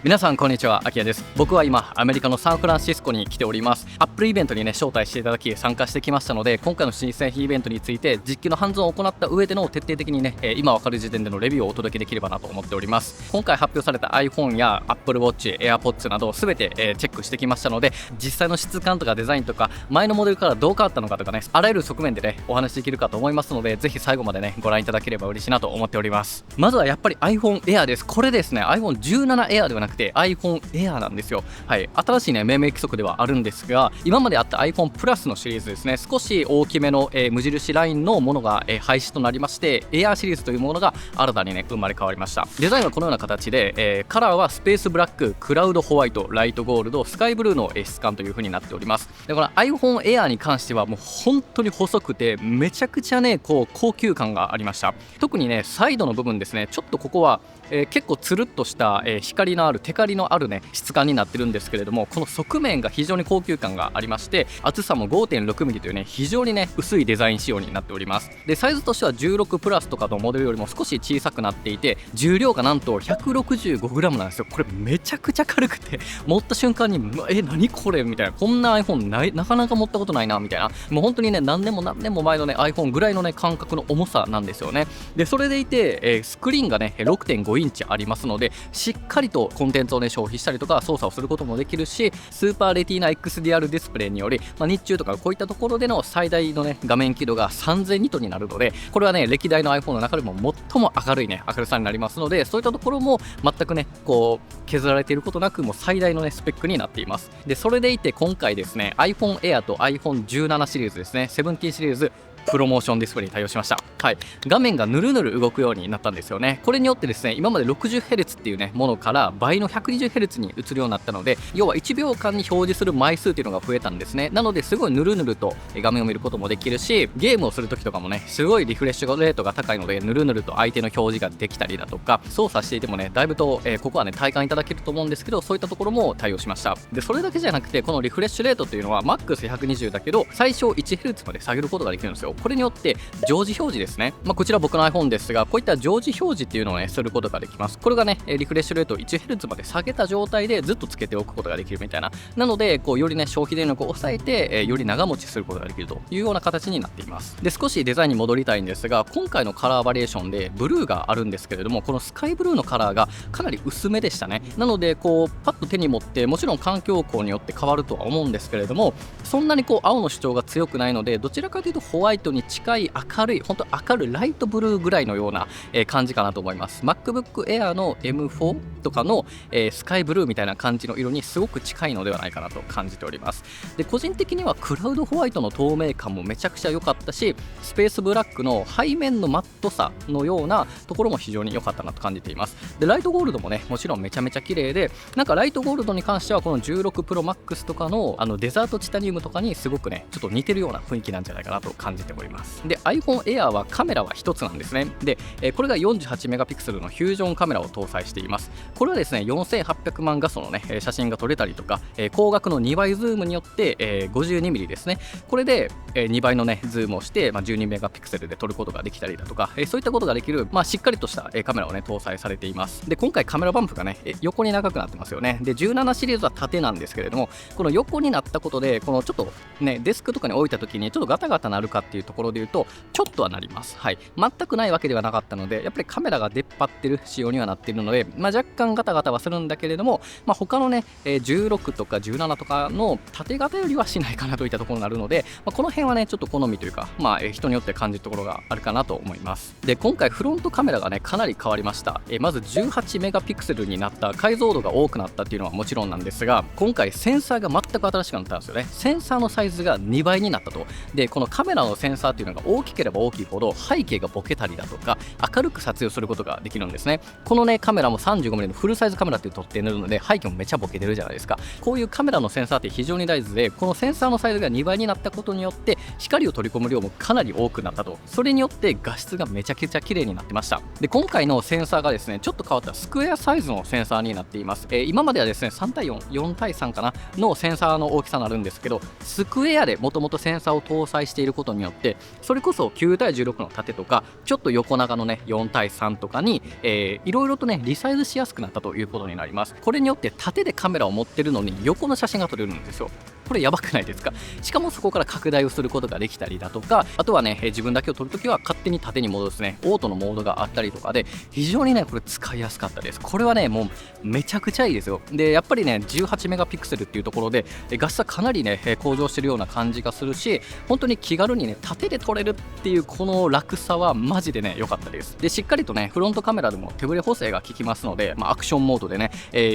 皆さんこんにちは、アキヤです。僕は今アメリカのサンフランシスコに来ております。アップルイベントにね招待していただき参加してきましたので、今回の新製品イベントについて実機のハンズオンを行った上での徹底的にね今わかる時点でのレビューをお届けできればなと思っております。今回発表された iPhone や Apple Watch、AirPods など全てチェックしてきましたので、実際の質感とかデザインとか前のモデルからどう変わったのかとかね、あらゆる側面でねお話しできるかと思いますので、ぜひ最後までねご覧いただければ嬉しいなと思っております。まずはやっぱり iPhone Air です。これですね iPhone17 Air ではなくて iPhone Air なんですよ。はい、新しいね命名規則ではあるんですが、今まであった iPhone プラスのシリーズですね、少し大きめの、無印ラインのものが、廃止となりまして Air シリーズというものが新たにね生まれ変わりました。デザインはこのような形で、カラーはスペースブラック、クラウドホワイト、ライトゴールド、スカイブルーの質感という風になっております。でこの iPhone Air に関してはもう本当に細くてめちゃくちゃねこう高級感がありました。特にねサイドの部分ですね、ちょっとここは結構つるっとした、光のあるテカリのあるね質感になってるんですけれども、この側面が非常に高級感がありまして、厚さも 5.6mm というね非常にね薄いデザイン仕様になっております。でサイズとしては16プラスとかのモデルよりも少し小さくなっていて、重量がなんと 165g なんですよ。これめちゃくちゃ軽くて持った瞬間に何これみたいな、こんな iPhone なかなか持ったことないなみたいな、もう本当にね何年も前のね iPhone ぐらいのね感覚の重さなんですよね。でそれでいて、スクリーンがね 6.5インチありますので、しっかりとコンテンツをね消費したりとか操作をすることもできるし、スーパーレティーナ XDR ディスプレイにより、日中とかこういったところでの最大のね画面輝度が3000ニットになるので、これはね歴代の iPhone の中でも最も明るいね明るさになりますので、そういったところも全くねこう削られていることなく、もう最大のねスペックになっています。でそれでいて今回ですね iPhone Air と iPhone17 シリーズですね、17シリーズプロモーションディスプレイに対応しました。はい、画面がぬるぬる動くようになったんですよね。これによってですね、今まで 60Hz っていうねものから倍の 120Hz に移るようになったので、要は1秒間に表示する枚数っていうのが増えたんですね。なのですごいぬるぬると画面を見ることもできるし、ゲームをするときとかもねすごいリフレッシュレートが高いので、ぬるぬると相手の表示ができたりだとか、操作していてもねだいぶと、ここはね体感いただけると思うんですけど、そういったところも対応しました。でそれだけじゃなくて、このリフレッシュレートっていうのは MAX120 だけど最小 1Hz まで下げることができるんですよ。これによって常時表示ですね、こちら僕の iPhone ですが、こういった常時表示っていうのをねすることができます。これがねリフレッシュレートを 1Hz まで下げた状態でずっとつけておくことができるみたいな、なのでこうよりね消費電力を抑えて、より長持ちすることができるというような形になっています。で少しデザインに戻りたいんですが、今回のカラーバリエーションでブルーがあるんですけれども、このスカイブルーのカラーがかなり薄めでしたね。なのでこうパッと手に持って、もちろん環境光によって変わるとは思うんですけれども、そんなにこう青の主張が強くないので、どちらかというとホワイトに近い明るい、本当明るいライトブルーぐらいのような感じかなと思います。 MacBook Air の M4 とかのスカイブルーみたいな感じの色にすごく近いのではないかなと感じております。で個人的にはクラウドホワイトの透明感もめちゃくちゃ良かったし、スペースブラックの背面のマットさのようなところも非常に良かったなと感じています。でライトゴールドもねもちろんめちゃめちゃ綺麗で、なんかライトゴールドに関してはこの16 Pro Max とかのデザートチタニウムとかにすごくねちょっと似てるような雰囲気なんじゃないかなと感じております。で iPhone Air はカメラは1つなんですね。で、これが48メガピクセルのフュージョンカメラを搭載しています。これはですね4800万画素のね写真が撮れたりとか、光学の2倍ズームによって、52mm ですね、これで、2倍のねズームをして、12メガピクセルで撮ることができたりだとか、そういったことができる、しっかりとした、カメラをね搭載されています。で今回カメラバンプがね横に長くなってますよね。で17シリーズは縦なんですけれども、この横になったことでこのちょっとねデスクとかに置いた時にちょっとガタガタなるかっていうところで言うとちょっとはなります。はい、全くないわけではなかったので、やっぱりカメラが出っ張ってる仕様にはなっているので、若干ガタガタはするんだけれども、他のね16とか17とかの縦型よりはしないかなといったところになるので、この辺はねちょっと好みというか、人によって感じるところがあるかなと思います。で今回フロントカメラがねかなり変わりました。まず18メガピクセルになった、解像度が多くなったっていうのはもちろんなんですが、今回センサーが全く新しくなったんですよね。センサーのサイズが2倍になったと。でこのカメラのセンサーっていうのが大きければ大きいほど背景がボケたりだとか明るく撮影することができるんですね。このねカメラも 35mm のフルサイズカメラっていう撮ってるので、背景もめちゃボケてるじゃないですか。こういうカメラのセンサーって非常に大事で、このセンサーのサイズが2倍になったことによって光を取り込む量もかなり多くなったと。それによって画質がめちゃくちゃ綺麗になってました。で今回のセンサーがですねちょっと変わったスクエアサイズのセンサーになっています。今まではですね3対4、4対3かなのセンサーの大きさになるんですけど、スクエアでもともとセンサーを搭載していることによって、それこそ9対16の縦とかちょっと横長のね4対3とかに、いろいろとねリサイズしやすくなったということになります。これによって縦でカメラを持ってるのに横の写真が撮れるんですよ。これやばくないですか？しかもそこから拡大をすることができたりだとか、あとはね、自分だけを撮るときは勝手に縦に戻すねオートのモードがあったりとかで、非常にねこれ使いやすかったです。これはねもうめちゃくちゃいいですよ。でやっぱりね18メガピクセルっていうところで画質はかなりね向上してるような感じがするし、本当に気軽にね縦で撮れるっていうこの楽さはマジでね良かったです。でしっかりとねフロントカメラでも手ブレ補正が効きますので、アクションモードでね、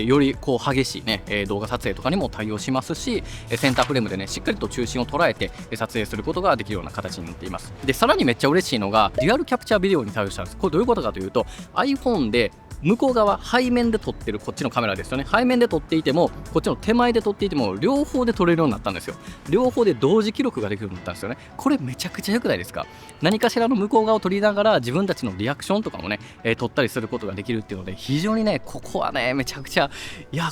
よりこう激しいね動画撮影とかにも対応しますし、センターフレームでねしっかりと中心を捉えて撮影することができるような形になっています。でさらにめっちゃ嬉しいのがデュアルキャプチャービデオに対応したんです。これどういうことかというと iPhone で向こう側背面で撮ってるこっちのカメラですよね。背面で撮っていてもこっちの手前で撮っていても両方で撮れるようになったんですよ。両方で同時記録ができるようになったんですよね。これめちゃくちゃ良くないですか？何かしらの向こう側を撮りながら自分たちのリアクションとかもね、撮ったりすることができるっていうので、非常にねここはねめちゃくちゃ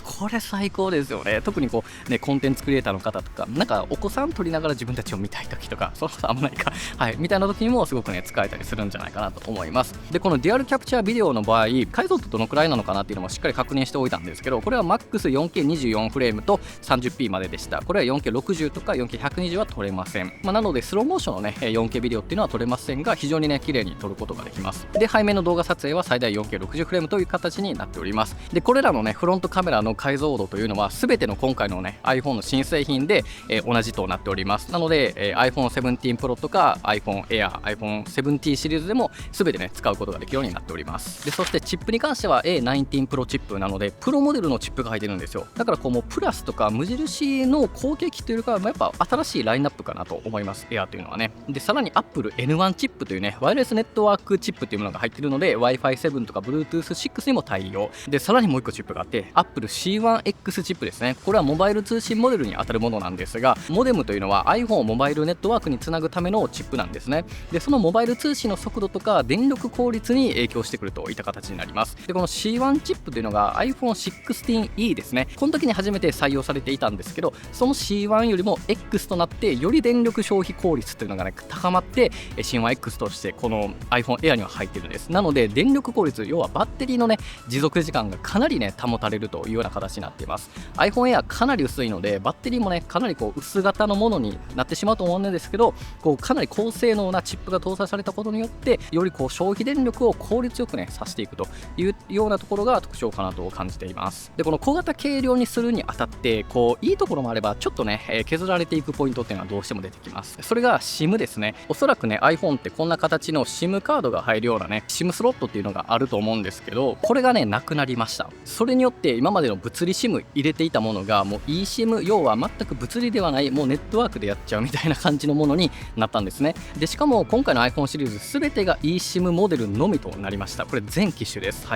これ最高ですよね。特にこうねコンテンツクリエイターの方とかなんかお子さん撮りながら自分たちを見たい時とか、そろそろ危ないかみたいな時にもすごくね使えたりするんじゃないかなと思います。でこのデュアルキャプチャービデオの場合解像度どのくらいなのかなっていうのもしっかり確認しておいたんですけど、これは MAX4K24 フレームと 30p まででした。これは 4K60 とか 4K120 は撮れません。なのでスローモーションのね 4K ビデオっていうのは撮れませんが、非常にね綺麗に撮ることができます。で背面の動画撮影は最大 4K60 フレームという形になっております。でこれらのねフロントカメラの解像度というのは全ての今回のね iPhone の新製品で、同じとなっております。なので、iPhone 17 Pro とか iPhone Air、iPhone 17シリーズでも全てね使うことができるようになっております。でそしてチップに関しては A19 Pro チップなのでプロモデルのチップが入ってるんですよ。だからこうもうプラスとか無印の後継機というよりかはやっぱ新しいラインナップかなと思います。Air というのはね。でさらに Apple N1 チップというねワイヤレスネットワークチップというものが入っているので Wi-Fi7 とか Bluetooth6 にも対応で、さらにもう1個チップがあって Apple C1X チップですね。これはモバイル通信モデルに当たるものなんですが、モデムというのは iPhone モバイルネットワークにつなぐためのチップなんですね。でそのモバイル通信の速度とか電力効率に影響してくるといった形になります。でこの C1 チップというのが iPhone16E ですね。この時に初めて採用されていたんですけど、その C1 よりも X となってより電力消費効率というのがね高まって C1X としてこの iPhone Air には入っているんです。なので電力効率、要はバッテリーのね持続時間がかなりね保たれるというような形になっています。 iPhone Air かなり薄いのでバッテリーもねかなりこう薄型のものになってしまうと思うんですけど、こうかなり高性能なチップが搭載されたことによってよりこう消費電力を効率よくねさしていくというようなところが特徴かなと感じています。でこの小型軽量にするにあたってこういいところもあればちょっとね、削られていくポイントっていうのはどうしても出てきます。それが SIM ですね。おそらくね iPhone ってこんな形の SIM カードが入るようなね SIM スロットっていうのがあると思うんですけど、これがねなくなりました。それによって今までの物理 SIM 入れていたものがもう eSIM、 要は全く物理ではないもうネットワークでやっちゃうみたいな感じのものになったんですね。でしかも今回の iPhone シリーズ全てが eSIM モデルのみとなりました。これ全機種です。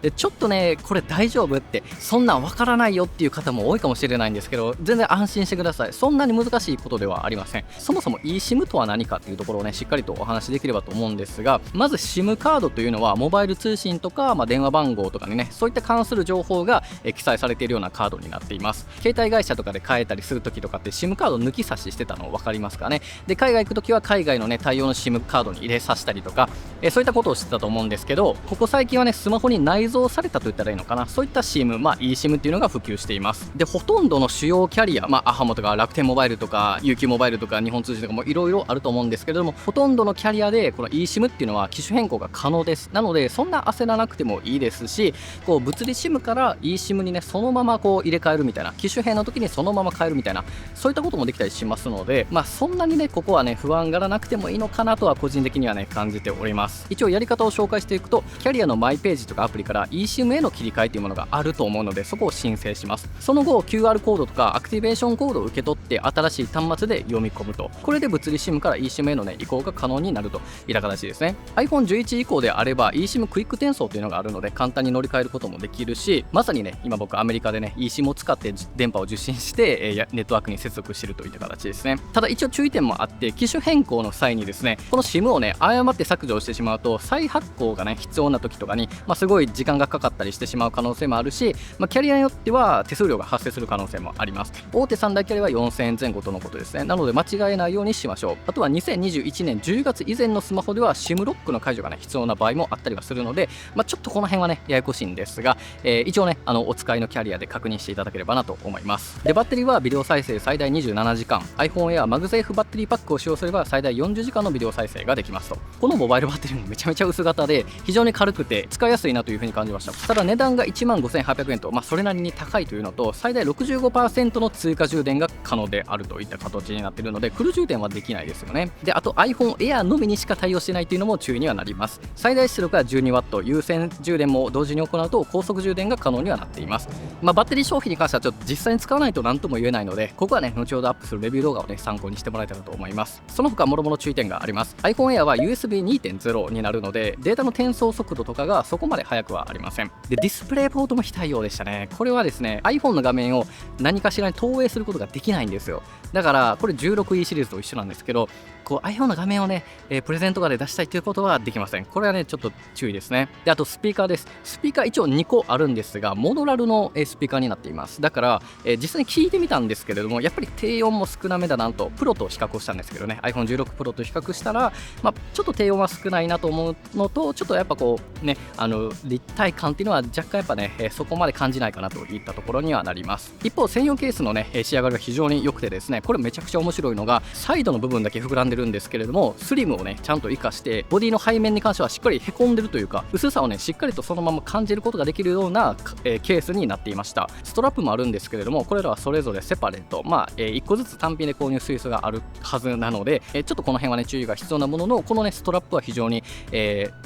でちょっとねこれ大丈夫ってそんなんわからないよっていう方も多いかもしれないんですけど、全然安心してください。そんなに難しいことではありません。そもそも eSIM とは何かっていうところをねしっかりとお話しできればと思うんですが、まず SIM カードというのはモバイル通信とか、電話番号とかにねそういった関する情報が記載されているようなカードになっています。携帯会社とかで買えたりするときとかって SIM カード抜き差ししてたの分かりますかね。で海外行くときは海外のね対応の SIM カードに入れさせたりとか、そういったことをしてたと思うんですけど、ここ最近はねスマホに内蔵されたと言ったらいいのかな、そういった SIM、eSIM っていうのが普及しています。でほとんどの主要キャリア、アハモとか楽天モバイルとか UQ モバイルとか日本通信とかもいろいろあると思うんですけれども、ほとんどのキャリアでこの eSIM っていうのは機種変更が可能です。なのでそんな焦らなくてもいいですし、こう物理 SIM から eSIM にねそのままこう入れ替えるみたいな、機種変の時にそのまま変えるみたいな、そういったこともできたりしますので、そんなにねここはね不安がらなくてもいいのかなとは個人的にはね感じております。一応やり方を紹介していくと、キャリアのマイページとかアプリから eSIM への切り替えというものがあると思うので、そこを申請します。その後 QR コードとかアクティベーションコードを受け取って新しい端末で読み込むと、これで物理 SIM から eSIM へのね移行が可能になるといった形ですね。 iPhone11 以降であれば eSIM クイック転送というのがあるので簡単に乗り換えることもできるし、まさにね今僕アメリカでね eSIM を使って電波を受信して、ネットワークに接続しているといった形ですね。ただ一応注意点もあって、機種変更の際にですね、この SIM をね誤って削除してしまうと再発行がね必要な時とかに、すごい時間がかかったりしてしまう可能性もあるし、キャリアによっては手数料が発生する可能性もあります。大手3大キャリアは4000円前後とのことですね。なので間違えないようにしましょう。あとは2021年10月以前のスマホでは SIM ロックの解除がね必要な場合もあったりはするので、ちょっとこの辺はねややこしいんですが、一応ねお使いのキャリアで確認していただければなと思います。でバッテリーはビデオ再生最大27時間、 iPhone Air マグセーフバッテリーパックを使用すれば最大40時間のビデオ再生ができますと。このモバイルバッテリーもめちゃめちゃ薄型で非常に軽くて使いやすいなというふうに感じました。ただ値段が15,800円と、それなりに高いというのと、最大 65% の追加充電が可能であるといった形になっているので、フル充電はできないですよね。であと iPhone Air のみにしか対応していないというのも注意にはなります。最大出力が 12W、 有線充電も同時に行うと高速充電が可能にはなっています。バッテリー消費に関してはちょっと実際に使わないと何とも言えないので、ここはね後ほどアップするレビュー動画をね参考にしてもらえたらと思います。その他もろもろ注意点があります。 iPhone Air は USB2.0 になるので、データの転送速度とかがそこまで速くはありません。でディスプレイポートも非対応でしたね。これはですね iPhone の画面を何かしらに投影することができないんですよ。だからこれ 16E シリーズと一緒なんですけど、iPhone の画面をね、プレゼントとかで出したいということはできません。これはねちょっと注意ですね。であとスピーカーです。スピーカー一応2個あるんですが、モノラルのスピーカーになっています。だから、実際に聞いてみたんですけれども、やっぱり低音も少なめだなと、プロと比較をしたんですけどね、 iPhone16 Pro と比較したら、ちょっと低音は少ないなと思うのと、ちょっとやっぱ立体感っていうのは若干やっぱね、そこまで感じないかなといったところにはなります。一方専用ケースのね仕上がりが非常に良くてですね、これめちゃくちゃ面白いのが、サイドの部分だけ膨らんでるんですけれども、スリムをねちゃんと活かしてボディの背面に関してはしっかりへこんでるというか、薄さをねしっかりとそのまま感じることができるような、ケースになっていました。ストラップもあるんですけれども、これらはそれぞれセパレート、1個ずつ単品で購入する必要があるはずなので、ちょっとこの辺はね注意が必要なものの、このねストラップは非常に、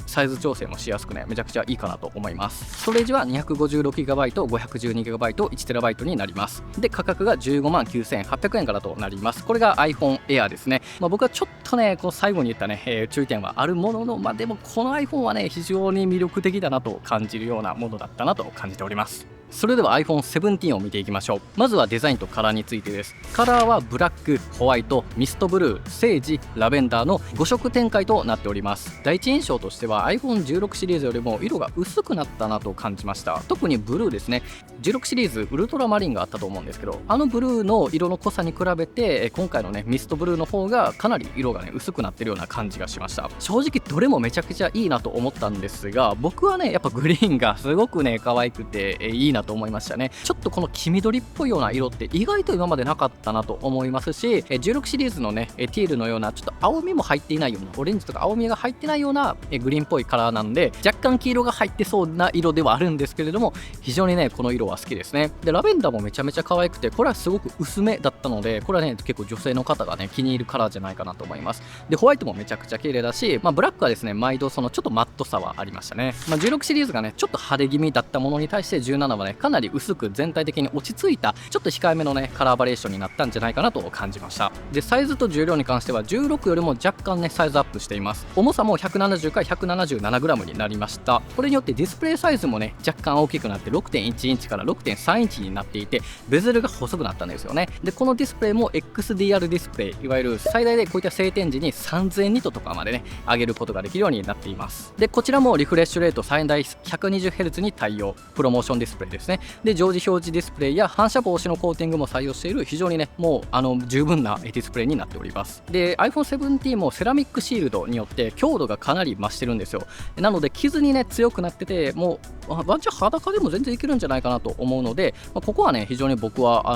サイズ調整もしやすくねめちゃくちゃいいかなと思います。ストレージは 256GB、512GB、1TB になります。で価格が159,800円からとなります。これが iPhone Air ですね。僕はちょっとねこの最後に言ったね、注意点はあるものの、でもこの iPhone はね非常に魅力的だなと感じるようなものだったなと感じております。それでは iPhone17 を見ていきましょう。まずはデザインとカラーについてです。カラーはブラック、ホワイト、ミストブルー、セージ、ラベンダーの5色展開となっております。第一印象としては iPhone16 シリーズよりも色が薄くなったなと感じました。特にブルーですね。16シリーズウルトラマリンがあったと思うんですけど、あのブルーの色の濃さに比べて今回のねミストブルーの方がかなり色がね薄くなってるような感じがしました。正直どれもめちゃくちゃいいなと思ったんですが、僕はねやっぱグリーンがすごくね可愛くていいなと思いましたね。ちょっとこの黄緑っぽいような色って意外と今までなかったなと思いますし、16シリーズのねティールのようなちょっと青みも入っていないような、オレンジとか青みが入ってないようなグリーンっぽいカラーなんで、若干黄色が入ってそうな色ではあるんですけれども、非常にねこの色は好きですね。でラベンダーもめちゃめちゃ可愛くて、これはすごく薄めだったので、これはね結構女性の方がね気に入るカラーじゃないかなと思います。でホワイトもめちゃくちゃ綺麗だし、ブラックはですね毎度そのちょっとマットさはありましたね。16シリーズがねちょっと派手気味だったものに対して17はねかなり薄く全体的に落ち着いたちょっと控えめのねカラーバリエーションになったんじゃないかなと感じました。でサイズと重量に関しては16よりも若干ねサイズアップしています。重さも170から 177g になりました。これによってディスプレイサイズもね若干大きくなって 6.1 インチから 6.3 インチになっていて、ベゼルが細くなったんですよね。でこのディスプレイも XDR ディスプレイ、いわゆる最大でこういった晴天時に3000ニットとかまでね上げることができるようになっています。でこちらもリフレッシュレート最大 120Hz に対応、プロモーションディスプレイですね。で常時表示ディスプレイや反射防止のコーティングも採用している非常にねもう十分なディスプレイになっております。で iPhone17 もセラミックシールドによって強度がかなり増してるんですよ。なので傷にね強くなってて、もうワンチャン裸でも全然いけるんじゃないかなと思うので、ここはね非常に僕は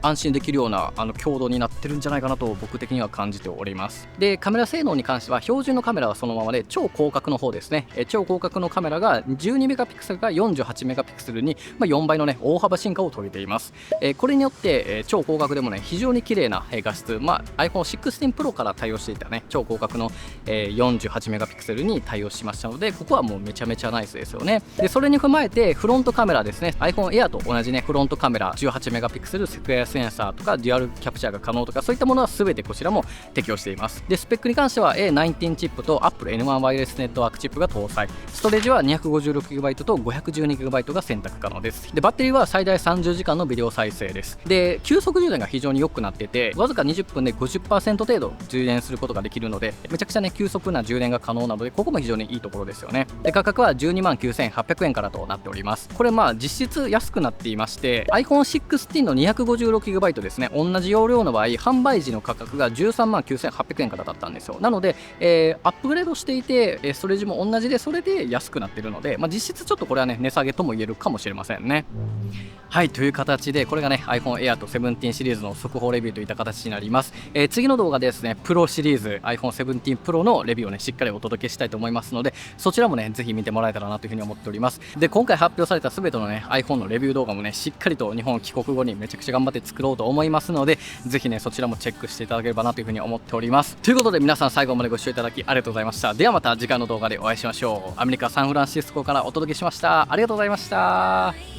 安心できるような強度になってるんじゃないかなと僕的には感じております。でカメラ性能に関しては標準のカメラはそのままで、超広角の方ですね、超広角のカメラが12メガピクセルから48メガピクセルに、4倍のね大幅進化を遂げています。これによって、超広角でもね非常に綺麗な画質、iPhone16 Pro から対応していたね超広角の、48メガピクセルに対応しましたので、ここはもうめちゃめちゃナイスですよね。でそれに踏まえてフロントカメラですね、 iPhone Air と同じねフロントカメラ18メガピクセルセクエアセンサーとかデュアルキャプチャーが可能とか、そういったものは全てこちらも適用しています。でスペックに関しては A19 チップと Apple N1 ワイヤレスネットワークチップが搭載、ストレージは 256GB と 512GB が選択可能です。でバッテリーは最大30時間の微量再生です。で急速充電が非常に良くなってて、わずか20分で 50% 程度充電することができるので、めちゃくちゃね急速な充電が可能なので、ここも非常にいいところですよね。で価格は12万9800円からとなっております。これ実質安くなっていまして、 iPhone 16の 256GB ですね、同じ容量の場合販売時の価格が13万9800円からだったんですよ。なので、アップグレードしていて、ストレージも同じで、それで安くなっているので、実質ちょっとこれはね値下げとも言えるかもしれませんね。はい、という形でこれがね iPhone Air と17シリーズの速報レビューといった形になります。次の動画でですね、プロシリーズ iPhone 17 Pro のレビューをねしっかりお届けしたいと思いますので、そちらもねぜひ見てもらえたらなというふうに思っております。で今回発表された全てのね iPhone のレビュー動画もねしっかりと日本帰国後にめちゃくちゃ頑張って作ろうと思いますので、ぜひねそちらもチェックしていただければなというふうに思っております。ということで皆さん最後までご視聴いただきありがとうございました。ではまた次回の動画でお会いしましょう。アメリカ・サンフランシスコからお届けしました。ありがとうございました。